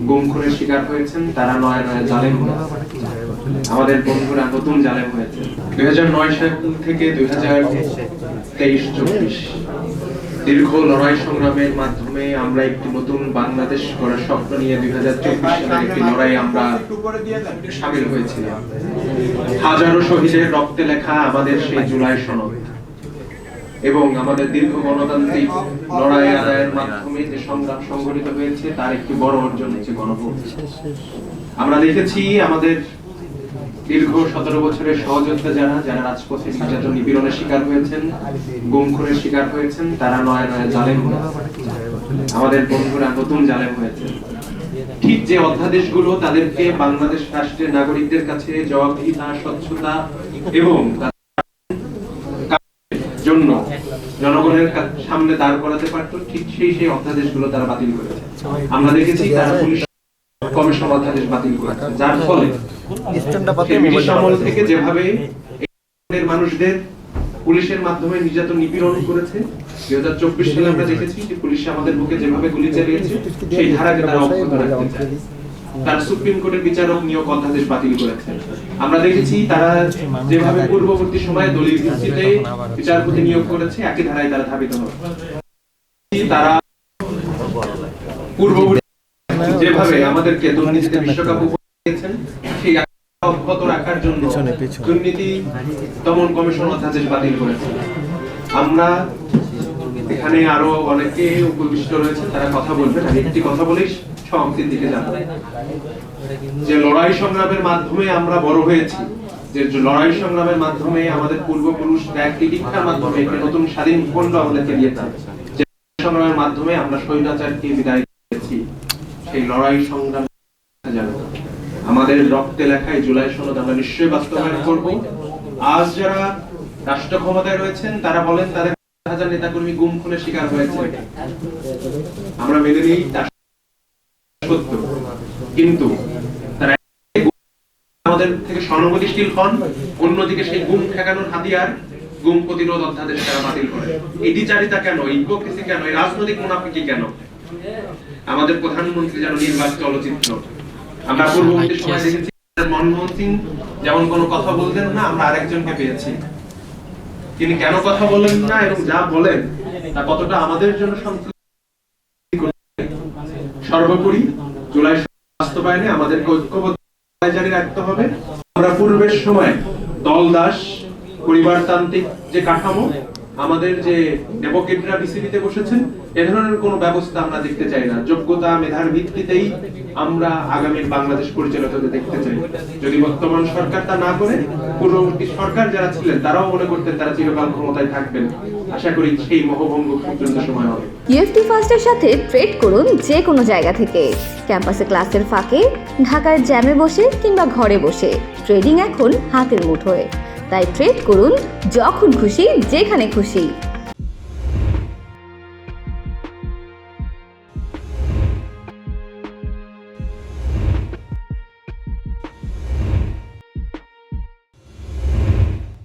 গুম খুনের শিকার হয়েছেন, তারা নয় নয় জালেম হয়েছে। আমাদের বন্ধুরা নতুন জালেম হয়েছে। 2009 সাল থেকে 2023-24 দীর্ঘ লড়াই সংগ্রামের মাধ্যমে আমরা একটি নতুন বাংলাদেশ গড়ার স্বপ্ন নিয়ে 2024 সালের একটি লড়াই আমরা শামিল হয়েছিলাম। হাজারো শহীদের রক্তে লেখা আমাদের সেই জুলাই সনদ এবং আমাদের দীর্ঘ গণতান্ত্রিক লড়াই আদায়ের মাধ্যমে যে সংগ্রাম সংগঠিত হয়েছে তার একটি বড় অর্জন হচ্ছে গণভোট। আমরা দেখেছি আমাদের দীর্ঘ 17 বছরের সহযোদ্ধা যারা রাজপথে নির্যাতন নিপীড়নের শিকার হয়েছেন, গুম খুনের শিকার হয়েছেন, তারা নয় নয় জালেম হয়েছে। আমাদের বন্ধুরা নতুন জালেম হয়েছে। ঠিক যে অধ্যাদেশগুলো তাদেরকে বাংলাদেশ রাষ্ট্রের নাগরিকদের কাছে জবাবদিহিতা, স্বচ্ছতা এবং জন্য জনগণের সামনে দাঁড় করাতে পারত, ঠিক সেই অধ্যাদেশগুলো তারা বাতিল করেছে। আমরা দেখেছি তারা পুলিশ কমিশন অধ্যাদেশ বাতিল করেছে, যার ফলে ব্রিটিশ আমল থেকে যেভাবে মানুষদের পুলিশের মাধ্যমে নির্যাতন নিপীড়ন করেছে, 2024 সালে আমরা দেখেছি যে পুলিশ আমাদের বুকে যেভাবে গুলি চালিয়েছে সেই ধারাকে তারা অব্যাহত রাখতে চায়। তারা সুপ্রিম কোর্টের বিচারক নিয়োগ অধ্যাদেশ বাতিল করেছে। আমরা দেখেছি তারা যেভাবে পূর্ববর্তী সময়ে দলীয় ভিত্তিতে বিচারপতি নিয়োগ করেছে, একই ধারায় তারা ধাবিত হবে। তারা পূর্ববর্তী যেভাবে আমাদেরকে দুর্নীতিতে বিশ্বকাপ উপহার দিয়েছেন, সেই অব্যাহত রাখার জন্য দুর্নীতি দমন কমিশন অধ্যাদেশ বাতিল করেছে। আমরা এখানে আরো অনেকে উপবিষ্ট রয়েছে, তারা কথা বলবেন। আমি একটি কথা বলেই সমাপ্তির দিকে যাব। যে লড়াই সংগ্রামের মাধ্যমে আমরা বড় হয়েছি, যে লড়াই সংগ্রামের মাধ্যমে আমাদের পূর্বপুরুষ ত্যাগ তিতিক্ষার মাধ্যমে একটি নতুন স্বাধীন ভূখণ্ড আমাদেরকে দিয়েছেন, যে সংগ্রামের মাধ্যমে আমরা স্বৈরাচারকে বিদায় দিয়েছি, সেই লড়াই সংগ্রাম জানো আমাদের রক্তে লেখা এই জুলাই সনদ আমরা নিশ্চয়ই বাস্তবায়ন করব। আজ যারা রাষ্ট্র ক্ষমতায় রয়েছেন তারা বলেন তাদের হাজার নেতাকর্মী গুম খুনের শিকার হয়েছে, আমরা মেনে নিই তা সত্য, কিন্তু তারা আমাদের থেকে সহানুভূতিশীল হন, অন্যদিকে সেই গুম ঠেকানোর হাতিয়ার গুম প্রতিরোধ অধ্যাদেশ তারা বাতিল করে। এই দ্বিচারিতা কেন, হিপোক্রেসি কেন, এই রাজনৈতিক মুনাফিকি কেন? আমাদের প্রধানমন্ত্রী যেন নির্বাক চলচ্চিত্র। আমরা পূর্ববর্তী সময় দেখেছি মনমোহন সিং যেমন কোনো কথা বলতেন না, আমরা আরেকজনকে পেয়েছি। তিনি কেন কথা বলেন না এবং যা বলেন তা কতটা আমাদের জন্য সর্বোপরি জুলাই বাস্তবায়নে আমাদেরকে ঐক্যবদ্ধ জারি রাখতে হবে। আমরা পূর্বের সময় দলদাস পরিবারতান্ত্রিক যে কাঠামো, আমাদের যে ডেমোক্রেটরা বিসিবিতে বসেছেন, এ ধরনের কোনো ব্যবস্থা আমরা দেখতে চাই না। যোগ্যতা মেধার ভিত্তিতেই আমরা আগামী বাংলাদেশ পরিচালিত হতে দেখতে চাই। যদি বর্তমান সরকার তা না করে, পূর্ববর্তী সরকার যারা ছিলেন তারাও মনে করতেন তারা চিরকাল ক্ষমতায় থাকবেন। আশা করি সেই মোহভঙ্গ পর্যন্ত সময় হবে। ইউএফটি ফার্স্টের সাথে ট্রেড করুন যে কোনো জায়গা থেকে। ক্যাম্পাসে ক্লাসের ফাঁকে, ঢাকার জ্যামে বসে কিংবা ঘরে বসে, ট্রেডিং এখন হাতের মুঠোয়। তাই ট্রেড করুন যখন খুশি, যেখানে খুশি।